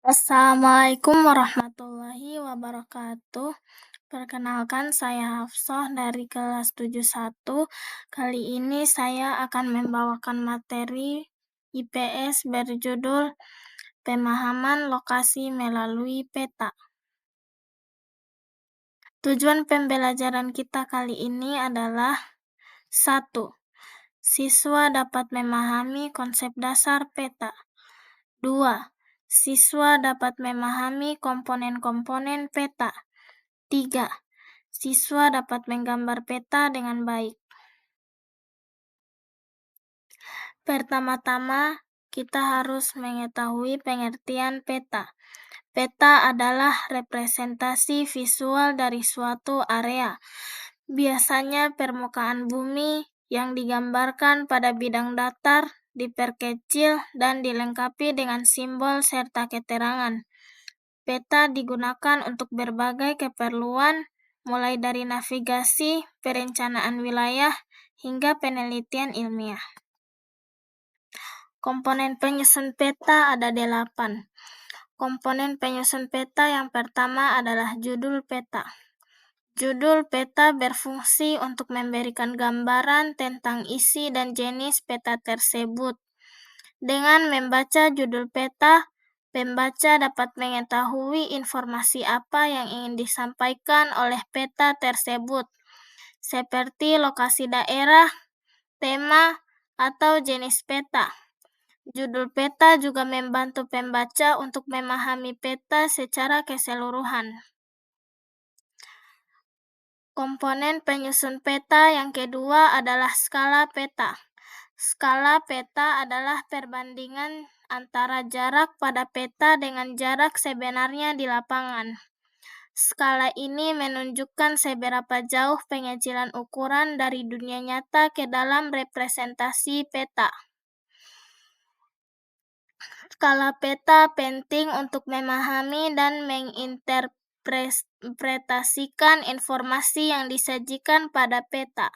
Assalamualaikum warahmatullahi wabarakatuh. Perkenalkan, saya Hafsah dari kelas 71. Kali ini saya akan membawakan materi IPS berjudul Pemahaman Lokasi Melalui Peta. Tujuan pembelajaran kita kali ini adalah 1. Siswa dapat memahami konsep dasar peta. 2. Siswa dapat memahami komponen-komponen peta. 3. Siswa dapat menggambar peta dengan baik. Pertama-tama, kita harus mengetahui pengertian peta. Peta adalah representasi visual dari suatu area, biasanya permukaan bumi yang digambarkan pada bidang datar, diperkecil, dan dilengkapi dengan simbol serta keterangan. Peta digunakan untuk berbagai keperluan, mulai dari navigasi, perencanaan wilayah, hingga penelitian ilmiah. Komponen penyusun peta ada 8. Komponen penyusun peta yang pertama adalah judul peta. Judul peta berfungsi untuk memberikan gambaran tentang isi dan jenis peta tersebut. Dengan membaca judul peta, pembaca dapat mengetahui informasi apa yang ingin disampaikan oleh peta tersebut, seperti lokasi daerah, tema, atau jenis peta. Judul peta juga membantu pembaca untuk memahami peta secara keseluruhan. Komponen penyusun peta yang kedua adalah skala peta. Skala peta adalah perbandingan antara jarak pada peta dengan jarak sebenarnya di lapangan. Skala ini menunjukkan seberapa jauh pengecilan ukuran dari dunia nyata ke dalam representasi peta. Skala peta penting untuk memahami dan menginterpretasikan informasi yang disajikan pada peta.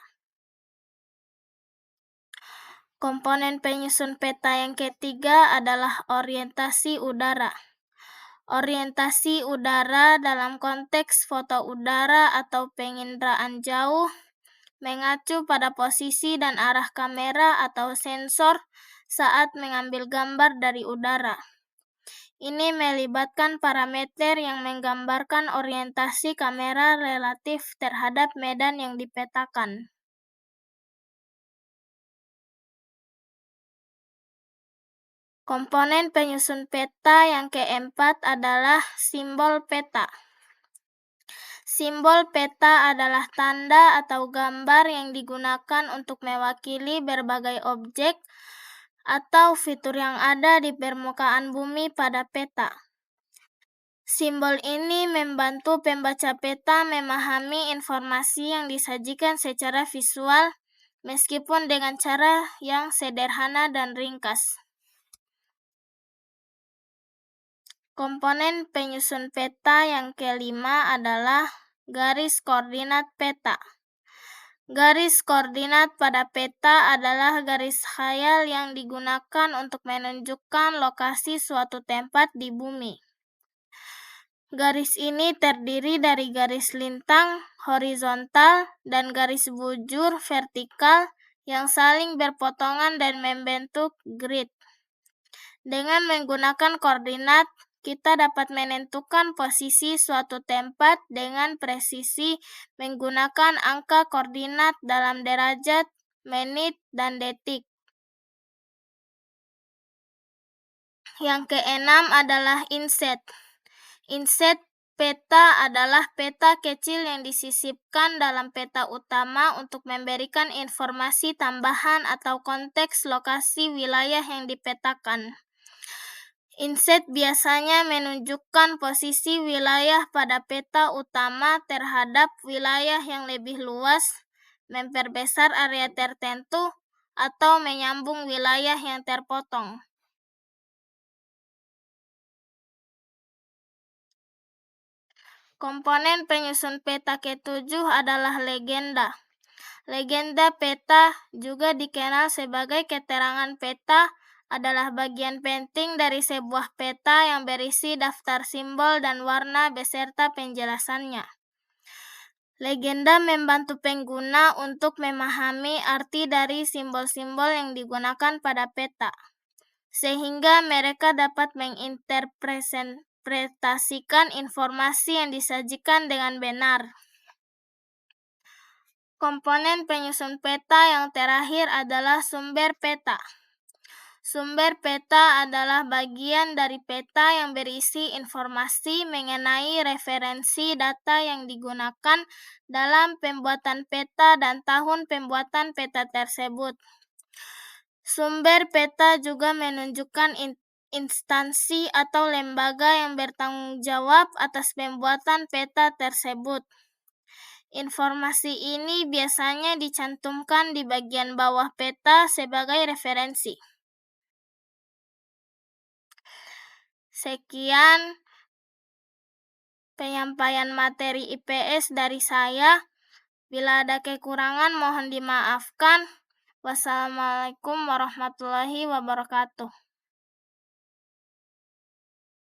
Komponen penyusun peta yang ketiga adalah orientasi udara. Orientasi udara dalam konteks foto udara atau penginderaan jauh mengacu pada posisi dan arah kamera atau sensor saat mengambil gambar dari udara. Ini melibatkan parameter yang menggambarkan orientasi kamera relatif terhadap medan yang dipetakan. Komponen penyusun peta yang keempat adalah simbol peta. Simbol peta adalah tanda atau gambar yang digunakan untuk mewakili berbagai objek atau fitur yang ada di permukaan bumi pada peta. Simbol ini membantu pembaca peta memahami informasi yang disajikan secara visual, meskipun dengan cara yang sederhana dan ringkas. Komponen penyusun peta yang kelima adalah garis koordinat peta. Garis koordinat pada peta adalah garis khayal yang digunakan untuk menunjukkan lokasi suatu tempat di bumi. Garis ini terdiri dari garis lintang horizontal dan garis bujur vertikal yang saling berpotongan dan membentuk grid. Dengan menggunakan koordinat, kita dapat menentukan posisi suatu tempat dengan presisi menggunakan angka koordinat dalam derajat, menit, dan detik. Yang keenam adalah inset. Inset peta adalah peta kecil yang disisipkan dalam peta utama untuk memberikan informasi tambahan atau konteks lokasi wilayah yang dipetakan. Inset biasanya menunjukkan posisi wilayah pada peta utama terhadap wilayah yang lebih luas, memperbesar area tertentu, atau menyambung wilayah yang terpotong. Komponen penyusun peta ketujuh adalah legenda. Legenda peta juga dikenal sebagai keterangan peta adalah bagian penting dari sebuah peta yang berisi daftar simbol dan warna beserta penjelasannya. Legenda membantu pengguna untuk memahami arti dari simbol-simbol yang digunakan pada peta, sehingga mereka dapat menginterpretasikan informasi yang disajikan dengan benar. Komponen penyusun peta yang terakhir adalah sumber peta. Sumber peta adalah bagian dari peta yang berisi informasi mengenai referensi data yang digunakan dalam pembuatan peta dan tahun pembuatan peta tersebut. Sumber peta juga menunjukkan instansi atau lembaga yang bertanggung jawab atas pembuatan peta tersebut. Informasi ini biasanya dicantumkan di bagian bawah peta sebagai referensi. Sekian penyampaian materi IPS dari saya. Bila ada kekurangan mohon dimaafkan. Wassalamualaikum warahmatullahi wabarakatuh.